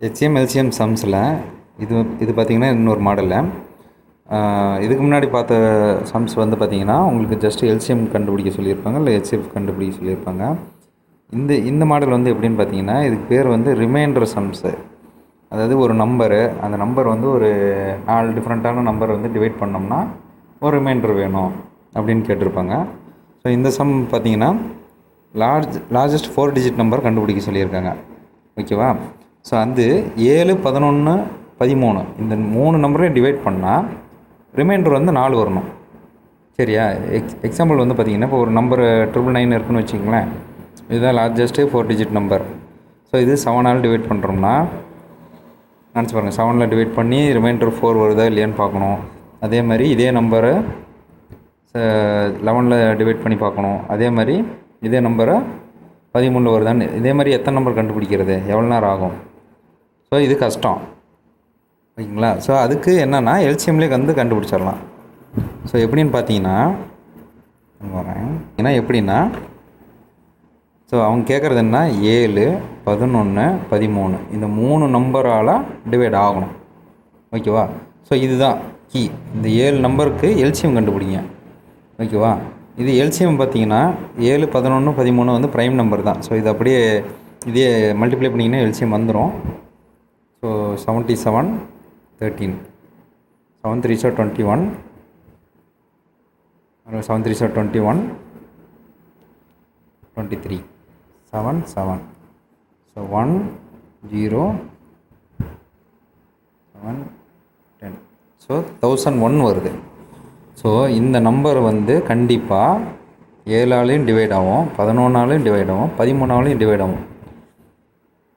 HM LCM சம்ஸில் இது இது பார்த்திங்கன்னா இன்னொரு மாடலில் இதுக்கு முன்னாடி பார்த்த சம்ஸ் வந்து பார்த்திங்கன்னா உங்களுக்கு ஜஸ்ட் எல்சிஎம் கண்டுபிடிக்க சொல்லியிருப்பாங்க, இல்லை ஹெச்எஃப் கண்டுபிடிக்க சொல்லியிருப்பாங்க. இந்த மாடல் வந்து எப்படின்னு பார்த்தீங்கன்னா, இதுக்கு பேர் வந்து ரிமைண்டர் சம்ஸு. அதாவது ஒரு நம்பரு, அந்த நம்பர் வந்து ஒரு 4 டிஃப்ரெண்ட்டான நம்பர் வந்து டிவைட் பண்ணோம்னா ஒரு ரிமைண்டர் வேணும் அப்படின்னு கேட்டிருப்பாங்க. ஸோ இந்த சம் பார்த்திங்கன்னா லார்ஜஸ்ட் 4 டிஜிட் நம்பர் கண்டுபிடிக்க சொல்லியிருக்காங்க. ஓகேவா? ஸோ அது 7, 11, 13 இந்த 3 நம்பரையும் டிவைட் பண்ணால் ரிமைண்டர் வந்து 4 வரணும். சரியா? எக்ஸாம்பிள் வந்து பார்த்திங்கன்னா, இப்போ ஒரு நம்பர் 999 இருக்குன்னு வச்சுக்கங்களேன். இதுதான் லார்ஜஸ்ட்டு 4 டிஜிட் நம்பர். ஸோ இது 7ஆல் டிவைட் பண்ணுறோம்னா நினச்சி பாருங்கள், 7ல் டிவைட் பண்ணி ரிமைண்டர் 4 வருதா இல்லையான்னு பார்க்கணும். அதே மாதிரி இதே நம்பரை 11ல் டிவைட் பண்ணி பார்க்கணும். அதே மாதிரி இதே நம்பரை 13ல் வருதான்னு, இதே மாதிரி எத்தனை நம்பர் கண்டுபிடிக்கிறது, எவ்வளோ நேரம் ஆகும்? ஸோ இது கஷ்டம். ஓகேங்களா? ஸோ அதுக்கு என்னென்னா எல்சிஎம்லேயே வந்து கண்டுபிடிச்சிடலாம். ஸோ எப்படின்னு பார்த்தீங்கன்னா வரேன், ஏன்னா எப்படின்னா, ஸோ அவங்க கேட்குறது என்ன, 7, 11, 13 இந்த 3 நம்பரால் டிவைட் ஆகணும். ஓகேவா? ஸோ இதுதான் கீ. இந்த 7 நம்பருக்கு எல்சிஎம் கண்டுபிடிங்க. ஓகேவா? இது எல்சிஎம் பார்த்தீங்கன்னா 7, 11, 13 வந்து ப்ரைம் நம்பர் தான். ஸோ இது அப்படியே இதே மல்டிப்ளை பண்ணிங்கன்னா எல்சிஎம் வந்துடும். ஸோ 77, 13, 7 3 21, 7 3 21, 23, 7 7. ஸோ 1 0 7 10. ஸோ 1001 வருது. ஸோ இந்த நம்பர் வந்து கண்டிப்பாக 7ஆலையும் டிவைட் ஆகும், 11ஆலையும் டிவைட் ஆகும், 13ஆலையும் டிவைட் ஆகும்.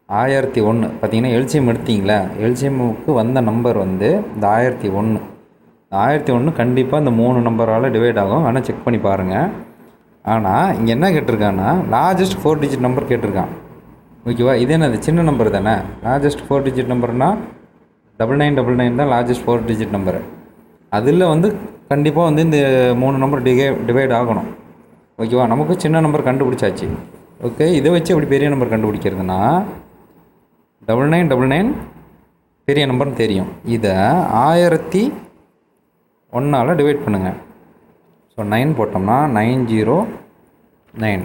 1001 பார்த்தீங்கன்னா எல்சிஎம் எடுத்தீங்களா, எல்சிஎம்முக்கு வந்த நம்பர் வந்து இந்த 1001. 1001 கண்டிப்பாக இந்த 3 நம்பரால் டிவைட் ஆகும். ஆனால் செக் பண்ணி பாருங்கள். ஆனால் இங்கே என்ன கேட்டிருக்காங்கன்னா லார்ஜஸ்ட் 4 டிஜிட் நம்பர் கேட்டிருக்கான். ஓகேவா? இதே என்னது சின்ன நம்பர் தானே. லார்ஜஸ்ட் 4 டிஜிட் நம்பர்னால் 9999 தான் லார்ஜஸ்ட் 4 டிஜிட் நம்பரு. அதில் வந்து கண்டிப்பாக வந்து இந்த 3 நம்பர் டிவைட் ஆகணும். ஓகேவா? நமக்கு சின்ன நம்பர் கண்டுபிடிச்சாச்சு. ஓகே, இதை வச்சு எப்படி பெரிய நம்பர் கண்டுபிடிக்கிறதுனா 9999 பெரிய நம்பர்னு தெரியும். இதை 1001ஆல் டிவைட் பண்ணுங்கள். ஸோ 9 போட்டோம்னா 909.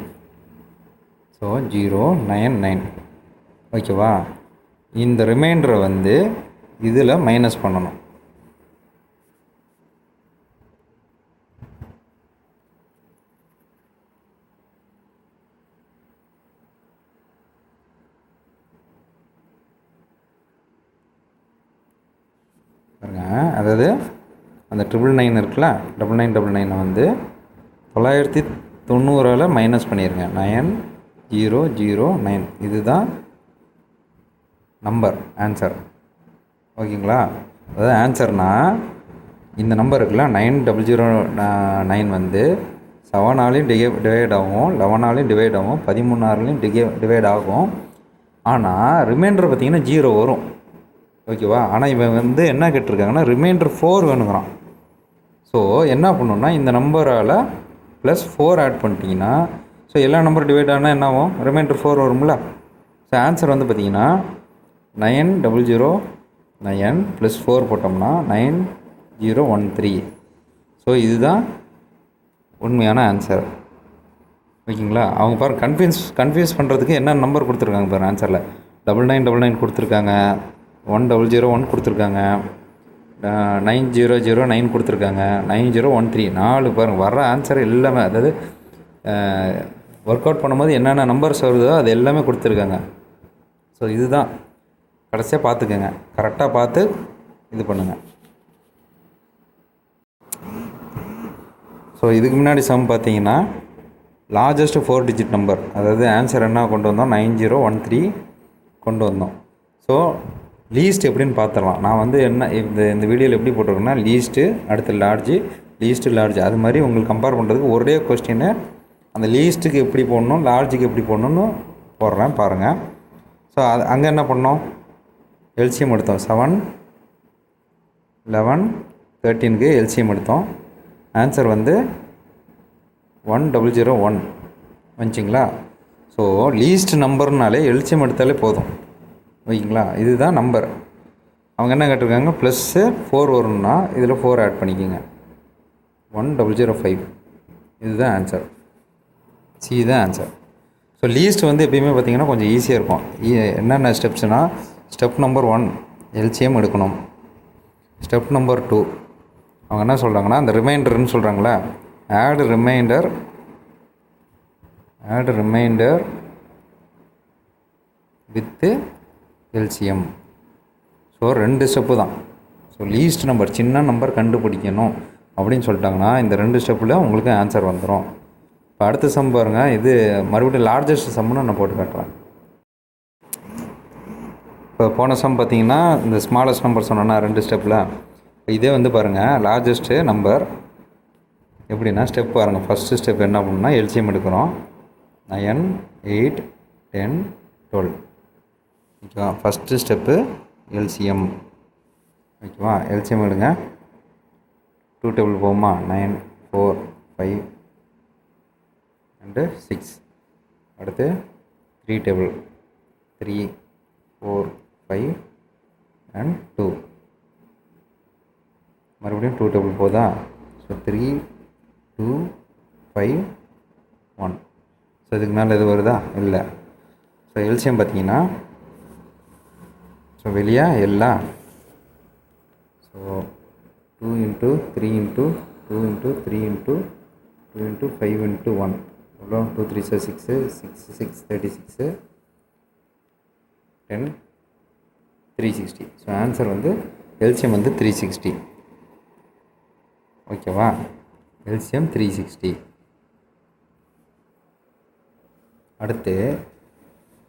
ஸோ 099. ஓகேவா? இந்த ரிமைண்டரை வந்து இதில் மைனஸ் பண்ணணும். அதாவது அந்த 999 இருக்குல்ல, 9999 வந்து 990ஆல் மைனஸ் பண்ணிடுங்க. 9009 இதுதான் நம்பர் ஆன்சர். ஓகேங்களா? அதாவது ஆன்சர்னால் இந்த நம்பர் இருக்குல்ல 9009 வந்து 7ஆலையும் டிவைட் ஆகும், 11ஆலையும் டிவைட் ஆகும், 13ஆலையும் டிவைட் ஆகும். ஆனால் ரிமைண்டர் பார்த்திங்கன்னா 0 வரும். ஓகேவா? ஆனால் இவன் வந்து என்ன கேட்டிருக்காங்கன்னா ரிமைண்டர் 4 வேணுங்கிறான். ஸோ என்ன பண்ணணுன்னா இந்த நம்பரால் ப்ளஸ் 4 ஆட் பண்ணிட்டீங்கன்னா, ஸோ எல்லா நம்பர் டிவைட் ஆனால் என்ன ஆகும், ரிமைண்டர் 4 வரும்ல. ஸோ ஆன்சர் வந்து பார்த்திங்கன்னா 9009 ப்ளஸ் 4 போட்டோம்னா 9013. ஸோ இதுதான் உண்மையான ஆன்சர். ஓகேங்களா? அவங்க பாருங்கள் கன்ஃபியூஸ் பண்ணுறதுக்கு என்ன நம்பர் கொடுத்துருக்காங்க பாருங்கள். ஆன்சரில் 9999 கொடுத்துருக்காங்க, 1001 கொடுத்துருக்காங்க, 9009 கொடுத்துருக்காங்க, 9013 4 பாருங்கள். வர்ற ஆன்சர் எல்லாமே, அதாவது ஒர்க் அவுட் பண்ணும்போது என்னென்ன நம்பர்ஸ் வருதோ அது எல்லாமே கொடுத்துருக்காங்க. ஸோ இதுதான் கடைசியாக பார்த்துக்கங்க, கரெக்டாக பார்த்து இது பண்ணுங்கள். ஸோ இதுக்கு முன்னாடி சம் பார்த்தீங்கன்னா லார்ஜஸ்ட் 4 டிஜிட் நம்பர், அதாவது ஆன்சர் என்ன கொண்டு வந்தோம், 9013 கொண்டு வந்தோம். ஸோ லீஸ்ட் எப்படின்னு பார்த்துடலாம். நான் வந்து என்ன இந்த வீடியோவில் எப்படி போட்டிருக்கேன்னா லீஸ்ட்டு அடுத்து லார்ஜு, லீஸ்ட்டு லார்ஜ், அது மாதிரி உங்களுக்கு கம்பேர் பண்ணுறதுக்கு ஒரே கொஸ்டின்னு அந்த லீஸ்ட்டுக்கு எப்படி போடணும் லார்ஜுக்கு எப்படி போடணும்னு போடுறேன் பாருங்கள். ஸோ அது அங்கே என்ன பண்ணோம், எல்சிஎம் எடுத்தோம். 7, 11, 13க்கு எல்சிஎம் எடுத்தோம். ஆன்சர் வந்து 1001 வந்துச்சிங்களா. ஸோ லீஸ்ட் நம்பர்னாலே எல்சிஎம் எடுத்தாலே போதும். ஓகேங்களா. இதுதான் நம்பர். அவங்க என்ன கேட்டிருக்காங்க, ப்ளஸ்ஸு 4 வரணும்னா இதில் 4 ஆட் பண்ணிக்கோங்க. 1005. இதுதான் ஆன்சர். சி தான் ஆன்சர். ஸோ லீஸ்ட் வந்து எப்பயுமே பார்த்திங்கன்னா கொஞ்சம் ஈஸியாக இருக்கும். என்னென்ன ஸ்டெப்ஸ்னால், ஸ்டெப் நம்பர் 1 எல்சிஎம் எடுக்கணும். ஸ்டெப் நம்பர் 2 அவங்க என்ன சொல்கிறாங்கன்னா, அந்த ரிமைண்டர்னு சொல்கிறாங்களே, add reminder with LCM. So 2 step தான். ஸோ லீஸ்ட் நம்பர் சின்ன நம்பர் கண்டுபிடிக்கணும் அப்படின்னு சொல்லிட்டாங்கன்னா இந்த 2 ஸ்டெப்பில் உங்களுக்கு ஆன்சர் வந்துடும். இப்போ அடுத்த சம் பாருங்கள். இது மறுபடியும் லார்ஜஸ்ட் சம்முன்னு நான் போட்டு காட்டுறேன். இப்போ போன சம் பார்த்தீங்கன்னா இந்த ஸ்மாலஸ்ட் நம்பர் சொன்னோன்னா 2 ஸ்டெப்பில், இதே வந்து பாருங்கள் லார்ஜஸ்ட்டு நம்பர் எப்படின்னா ஸ்டெப் பாருங்கள். ஃபஸ்ட்டு ஸ்டெப் என்ன பண்ணணும்னா எல்சிஎம் எடுக்கிறோம். 9, 8, 10, 12. ஓகேவா. First step LCM. ஓகேவா. எல்சிஎம் எடுங்க. 2 டேபிள் போகுமா, 9, 4, 5 அண்டு 6. அடுத்து 3 டேபிள், 3, 4, 5 அண்ட் 2. மறுபடியும் 2 டேபிள் போதா. ஸோ 3, 2, 5, 1. ஸோ இதுக்கு மேலே எது வருதா, இல்லை. ஸோ எல்சிஎம் பார்த்தீங்கன்னா, ஸோ வெளியே எல்லாம், so 2 into 3 into 2 into 3 into 2 into 5 into 1 எவ்வளோ, 2 3 6, 6 36, 10 360. ஸோ ஆன்சர் வந்து எல்சிஎம் வந்து 360. ஓகேவா. எல்சிஎம் 360. அடுத்து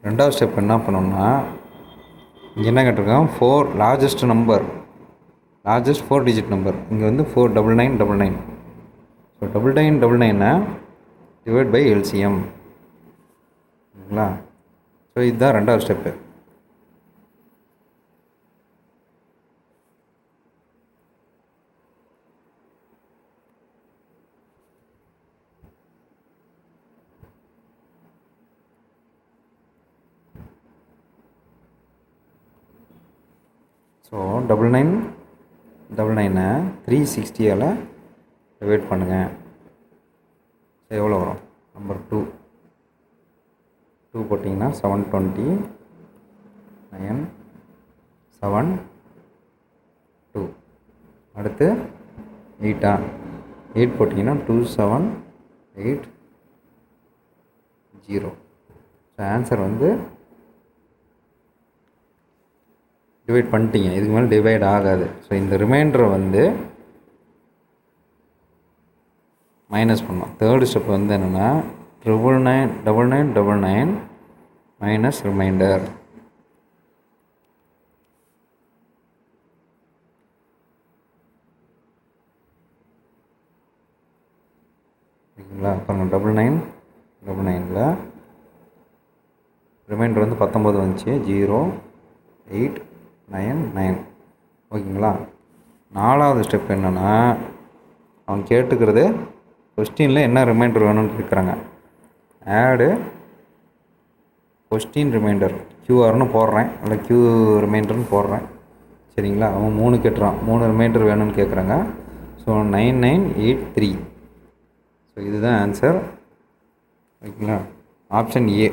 ரெண்டாவது ஸ்டெப் என்ன பண்ணோம்னா, இங்கே என்ன கேட்டிருக்கோம், 4 லார்ஜஸ்ட் 4 டிஜிட் நம்பர். இங்கே வந்து 49999. So 9999 divide by LCM. ஓகேங்களா. ஸோ இதுதான் ரெண்டாவது ஸ்டெப்பு. ஸோ 9999 360ஆல் டிவைட் பண்ணுங்கள். ஸோ எவ்வளோ வரும், நம்பர் 2 போட்டிங்கன்னா 720, 9, 7, 2. அடுத்து 8 போட்டிங்கன்னா 2, 7, 8, 0. ஸோ ஆன்சர் வந்து டிவைட் பண்ணிட்டீங்க. இதுக்கு மேலே டிவைட் ஆகாது. ஸோ இந்த ரிமைண்டரை வந்து மைனஸ் பண்ணோம். தேர்டு ஸ்டெப் வந்து என்னென்னா 99999 மைனஸ் ரிமைண்டர். ஓகேங்களா. பாருங்கள் 9999ல் ரிமைண்டர் வந்து 19 வந்துச்சு. 0, 8, 9, 9. ஓகேங்களா. நாலாவது ஸ்டெப் என்னென்னா, அவங்க கேட்டுக்கிறது கொஸ்டினில் என்ன ரிமைண்டர் வேணும்னு கேட்குறாங்க. ஆடு கொஸ்டின் ரிமைண்டர் கியூஆர்னு போடுறேன், இல்லை கியூ ரிமைண்டர்னு போடுறேன். சரிங்களா. அவன் 3 கேட்டுறான், 3 ரிமைண்டர் வேணும்னு கேட்குறாங்க. ஸோ 9983. ஸோ இதுதான் ஆன்சர். ஓகேங்களா. Option A.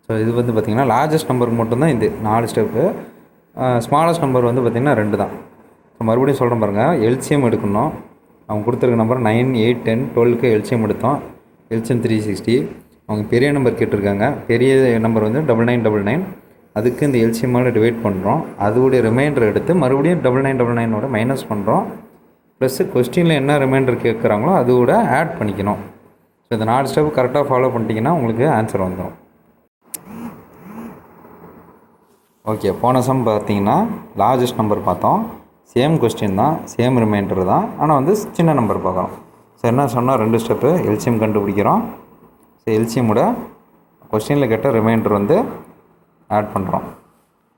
ஸோ இது வந்து பார்த்திங்கன்னா லார்ஜஸ்ட் நம்பருக்கு மட்டும்தான் இது 4 ஸ்டெப்பு. ஸ்மாலஸ்ட் நம்பர் வந்து பார்த்திங்கன்னா 2 தான். ஸோ மறுபடியும் சொல்கிறேன் பாருங்கள். எல்சிஎம் எடுக்கணும். அவங்க கொடுத்துருக்க நம்பர் 9, 8, 10, 12க்கு எல்சிஎம் எடுத்தோம். எல்சிஎம் 360. அவங்க பெரிய நம்பர் கேட்டிருக்காங்க. பெரிய நம்பர் வந்து 9999. அதுக்கு இந்த எல்சிஎம்மால் டிவைட் பண்ணுறோம். அதோடைய ரிமைண்டர் எடுத்து மறுபடியும் 9999ஓட மைனஸ் பண்ணுறோம். ப்ளஸ்ஸு கொஸ்டினில் என்ன ரிமைண்டர் கேட்குறாங்களோ அதோட ஆட் பண்ணிக்கணும். ஸோ இந்த 4 ஸ்டெப் கரெக்டாக ஃபாலோ பண்ணிட்டீங்கன்னா உங்களுக்கு ஆன்சர் வந்துடும். ஓகே. போன சம் பார்த்தீங்கன்னா லார்ஜஸ்ட் நம்பர் பார்த்தோம். சேம் கொஸ்டின் தான், சேம் ரிமைண்டர் தான், ஆனால் வந்து சின்ன நம்பர் பார்க்குறோம். ஸோ என்ன சொன்னால் 2 ஸ்டெப்பு எல்சிஎம் கண்டுபிடிக்கிறோம். ஸோ எல்சிஎம்மோட கொஸ்டினில் கேட்ட ரிமைண்டர் வந்து ஆட் பண்ணுறோம்.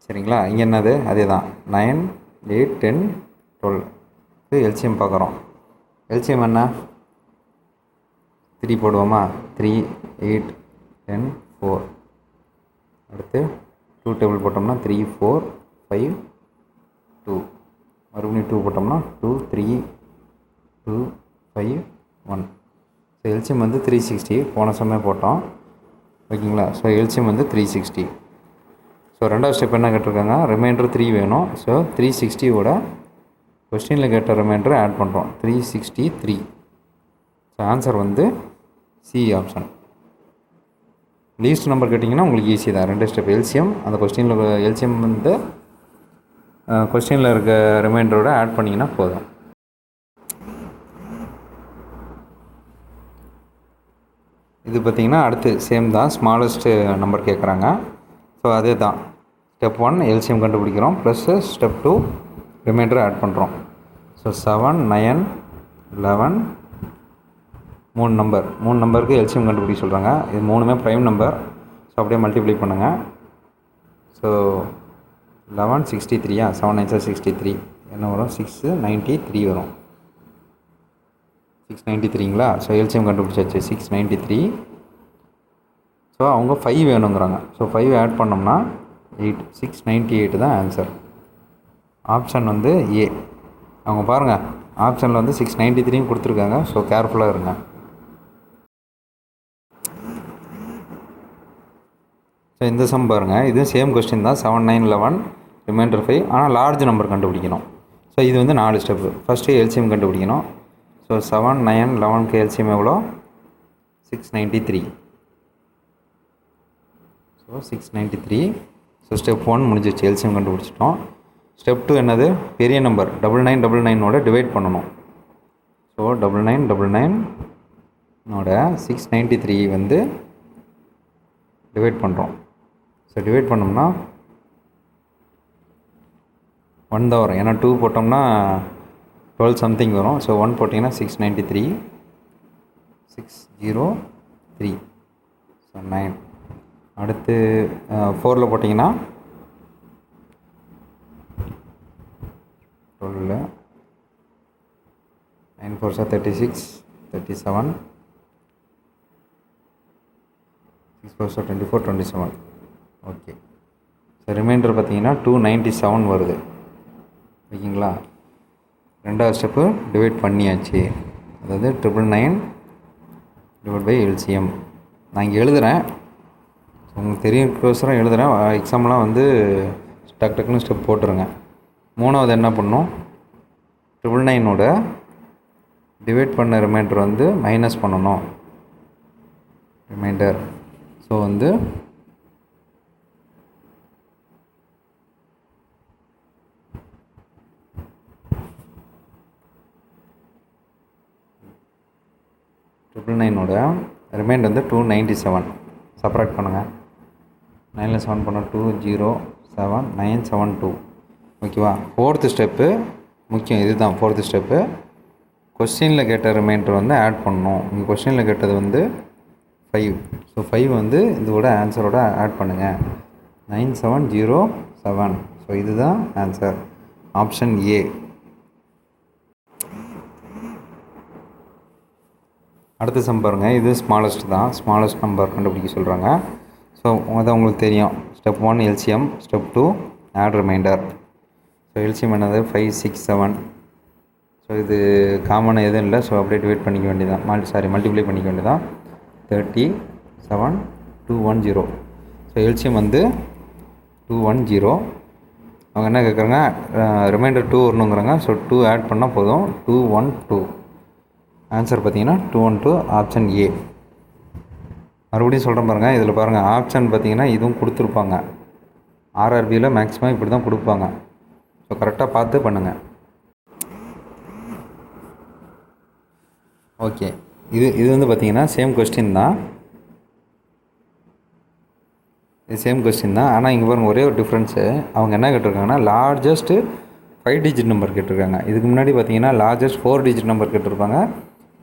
சரிங்களா. இங்கே என்னது அதே தான் 9, 8, 10, 12 எல்சிஎம் பார்க்குறோம். எல்சிஎம் என்ன 3 போடுவோமா. 3, 8, 10, 4. அடுத்து 2 டேபிள் போட்டோம்னா 3 4 5 2. மறுபடியும் 2 போட்டோம்னா 2 3 2 5 1. ஸோ எல்சிஎம் வந்து 360 போன சமயம் போட்டோம் ஓகேங்களா. ஸோ எல்சிஎம் வந்து 360. ஸோ ரெண்டாவது ஸ்டெப் என்ன கேட்டிருக்காங்க, ரிமைண்டர் 3 வேணும். ஸோ 360வோட கொஸ்டினில் கேட்ட ரிமைண்டரை ஆட் பண்ணுறோம் 363. ஸோ ஆன்சர் வந்து சி ஆப்ஷன். லீஸ்ட் நம்பர் கேட்டிங்கன்னா உங்களுக்கு ஈஸி தான். ரெண்டு ஸ்டெப் எல்சிஎம், அந்த கொஸ்டினில் எல்சிஎம் வந்து கொஸ்டினில் இருக்க ரிமைண்டரோட ஆட் பண்ணிங்கன்னா போதும். இது பார்த்திங்கன்னா அடுத்து சேம் தான், ஸ்மாலஸ்ட்டு நம்பர் கேட்குறாங்க. ஸோ அதே தான் ஸ்டெப் 1 எல்சிஎம் கண்டுபிடிக்கிறோம், ப்ளஸ் ஸ்டெப் 2 ரிமைண்டரை ஆட் பண்ணுறோம். ஸோ 7 9 11 மூணு நம்பருக்கு எல்சிஎம் கண்டுபிடிக்க சொல்கிறாங்க. இது மூணுமே ப்ரைம் நம்பர். ஸோ அப்படியே மல்டிப்ளை பண்ணுங்கள். ஸோ 11 63 7 9 63 என்ன வரும், 693 வரும். 693ங்களா. ஸோ எல்சிஎம் கண்டுபிடிச்சாச்சு 693. ஸோ அவங்க 5 வேணுங்கிறாங்க. ஸோ 5 ஆட் பண்ணோம்னா 8 698 தான் ஆன்சர். ஆப்ஷன் வந்து ஏ. அவங்க பாருங்கள் ஆப்ஷனில் வந்து 693 கொடுத்துருக்காங்க. ஸோ கேர்ஃபுல்லாக இருங்க. ஸோ இந்த சம் பாருங்கள், இது சேம் கொஸ்டின் தான். 7 9 11 ரிமைண்டர் 5, ஆனால் லார்ஜ் நம்பர் கண்டுபிடிக்கணும். ஸோ இது வந்து 4 ஸ்டெப்பு. ஃபஸ்ட்டு எல்சிஎம் கண்டுபிடிக்கணும். ஸோ 7 9 11க்கு எல்சிஎம் எவ்வளோ, 693. ஸோ 693. ஸோ ஸ்டெப் 1 முடிஞ்சிச்சு, எல்சிஎம் கண்டுபிடிச்சிட்டோம். ஸ்டெப் 2 என்னது, பெரிய நம்பர் 9999ஓட டிவைட் பண்ணணும். ஸோ 9999ஓட 693 வந்து டிவைட் பண்ணுறோம். ஸோ டிவைட் பண்ணோம்னா 1 தான் வரும். ஏன்னா 2 போட்டோம்னா 12 சம்திங் வரும். ஸோ 1 போட்டிங்கன்னா 693 603. ஸோ 9. அடுத்து 4ல் போட்டிங்கன்னா 12 9 4 36 37 6 4 24 27. ஓகே. ஸோ ரிமைண்டர் பார்த்தீங்கன்னா 297 வருது ஓகேங்களா. ரெண்டாவது ஸ்டெப்பு டிவைட் பண்ணியாச்சு. அதாவது 999 டிவைட் பை எல்சிஎம். நான் இங்கே எழுதுகிறேன், உங்களுக்கு தெரியறதுக்கோசரம் எழுதுகிறேன். எக்ஸாம்லாம் வந்து டக்குன்னு ஸ்டெப் போட்டுருங்க. மூணாவது என்ன பண்ணணும், 999ஓட டிவைட் பண்ண ரிமைண்டர் வந்து மைனஸ் பண்ணணும் ரிமைண்டர். ஸோ வந்து ட்ரிபிள் நைனோட ரிமைண்டர் வந்து 297. சப்ராக்ட் பண்ணுங்கள். 9ல் 7 பண்ணால் 2 0 7 9 7 2. ஓகேவா. ஃபோர்த்து ஸ்டெப்பு முக்கியம், இது தான் ஃபோர்த்து ஸ்டெப்பு. கொஸ்டினில் கேட்ட ரிமைண்டர் வந்து ஆட் பண்ணணும். இங்கே கொஸ்டினில் கேட்டது வந்து 5. ஸோ 5 வந்து இதோட ஆன்சரோட ஆட் பண்ணுங்கள். 9707. ஸோ இதுதான் ஆன்சர், ஆப்ஷன் ஏ. அடுத்த சம் பாருங்கள், இது ஸ்மாலஸ்ட் தான். ஸ்மாலஸ்ட் நம்பர் கண்டுபிடிக்க சொல்கிறாங்க. ஸோ அது உங்களுக்கு தெரியும். Step 1 LCM, step 2 add remainder. So LCM என்னது 5 6 7. ஸோ இது காமன் எதுவும் இல்லை. ஸோ அப்படியே டிவைட் பண்ணிக்க வேண்டியதான், மல்டிப்ளை பண்ணிக்க வேண்டியதான். 37 210. ஸோ எல்சிஎம் வந்து 210. அவங்க என்ன கேட்குறாங்க, ரிமைண்டர் 2 வரணுங்கிறாங்க. ஸோ 2 ஆட் பண்ணால் போதும், 212. ஆன்சர் பார்த்தீங்கன்னா 212, ஆப்ஷன் ஏ. மறுபடியும் சொல்கிறேன் பாருங்கள், இதில் பாருங்கள் ஆப்ஷன் பார்த்தீங்கன்னா இதுவும் கொடுத்துருப்பாங்க. ஆர்ஆர்பியில் மேக்ஸிமம் இப்படி தான் கொடுப்பாங்க. ஸோ கரெக்டாக பார்த்து பண்ணுங்கள். ஓகே. இது வந்து பார்த்தீங்கன்னா சேம் கொஸ்டின் தான். இது சேம் கொஸ்டின் தான். ஆனால் இங்கே பாருங்கள் ஒரே ஒரு டிஃப்ரென்ஸு. அவங்க என்ன கேட்டிருக்காங்கன்னா லார்ஜஸ்ட்டு 5 டிஜிட் நம்பர் கேட்டிருக்காங்க. இதுக்கு முன்னாடி பார்த்தீங்கன்னா லார்ஜஸ்ட் 4 டிஜிட் நம்பர் கேட்டிருப்பாங்க,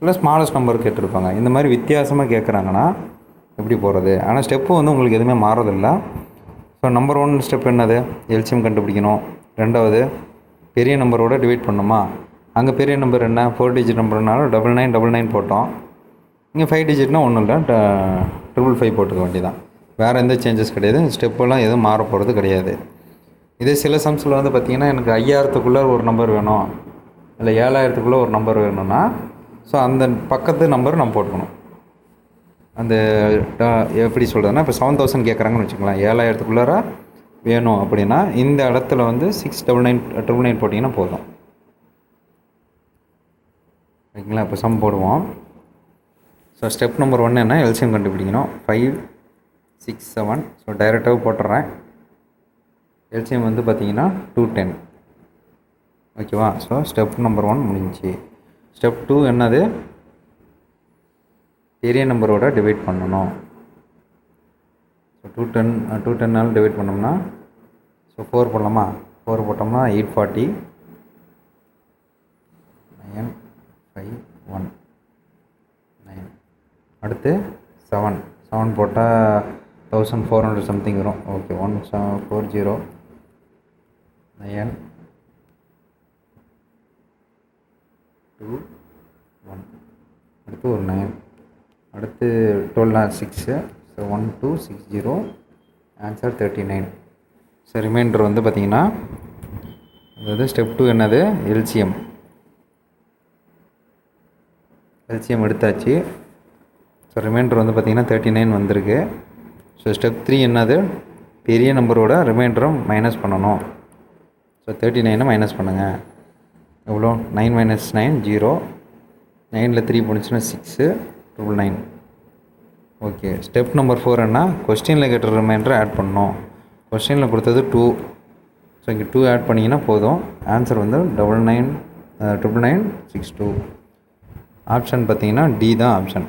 இல்லை ஸ்மாலஸ்ட் நம்பர் கேட்டிருப்பாங்க. இந்த மாதிரி வித்தியாசமாக கேட்குறாங்கன்னா எப்படி போகிறது. ஆனால் ஸ்டெப்பு வந்து உங்களுக்கு எதுவுமே மாறதில்லை. ஸோ நம்பர் 1 ஸ்டெப் என்னது, எல்சிஎம் கண்டுபிடிக்கணும். ரெண்டாவது பெரிய நம்பரோட டிவைட் பண்ணணுமா. அங்கே பெரிய நம்பர் என்ன 4 டிஜிட் நம்பர்னால 9999 போட்டோம். இங்கே 5 டிஜிட்னால் ஒன்றும் இல்லை, 555 போட்டுக்க வேண்டியதான். வேறு எந்த சேஞ்சஸ் கிடையாது, ஸ்டெப்பெல்லாம் எதுவும் மாற போகிறது கிடையாது. இதே சில சம்ஸில் வந்து பார்த்திங்கன்னா எனக்கு 5000த்துக்குள்ளே ஒரு நம்பர் வேணும், இல்லை 7000த்துக்குள்ளே ஒரு நம்பர் வேணும்னா ஸோ அந்த பக்கத்து நம்பர் நம்ம போட்டுக்கணும். அந்த எப்படி சொல்கிறதுனா இப்போ 7000 கேட்குறாங்கன்னு வச்சுக்கலாம், 7000த்துக்குள்ளார வேணும் அப்படின்னா இந்த இடத்துல வந்து 69999 போட்டிங்கன்னா போதும். ஓகேங்களா? இப்போ சம் போடுவோம். ஸோ ஸ்டெப் நம்பர் 1 என்ன, எல்சிஎம் கண்டுபிடிக்கணும். 5 6 7. ஸோ டைரெக்டாக போட்டுறேன். எல்சிஎம் வந்து பார்த்திங்கன்னா 210. ஓகேவா? ஸோ ஸ்டெப் நம்பர் 1 முடிஞ்சிச்சு. ஸ்டெப் 2 என்னது, பெரிய நம்பரோட டிவைட் பண்ணணும். ஸோ 210 டிவைட் பண்ணோம்னா ஸோ 4 போடலாமா? 4 போட்டோம்னா 840. 9 5 1 9. அடுத்து 7 போட்டால் 1400 சம்திங் வரும். ஓகே, 1740 9 2 1. அடுத்து ஒரு 9. அடுத்து 12 6. ஸோ 1260. ஆன்சர் 39. ஸோ ரிமைண்டர் வந்து பார்த்திங்கன்னா அதாவது ஸ்டெப் 2 என்னது, எல்சிஎம் எடுத்தாச்சு. ஸோ ரிமைண்டர் வந்து பார்த்திங்கன்னா 39 வந்திருக்கு. ஸோ ஸ்டெப் 3 என்னது, பெரிய நம்பரோட ரிமைண்டரை மைனஸ் பண்ணணும். ஸோ 39 மைனஸ் பண்ணுங்கள். எவ்வளோ, 9 - 9 0. 9ல் 3 போணுச்சுன்னா 6 999. ஓகே, ஸ்டெப் நம்பர் 4 என்ன, கொஸ்டினில் கேட்ட ரிமைண்டரை ஆட் பண்ணணும். கொஸ்டினில் கொடுத்தது 2. ஸோ இங்கே 2 ஆட் பண்ணிங்கன்னா போதும். ஆன்சர் வந்து 99 9962. ஆப்ஷன் பார்த்திங்கன்னா டி தான் ஆப்ஷன்.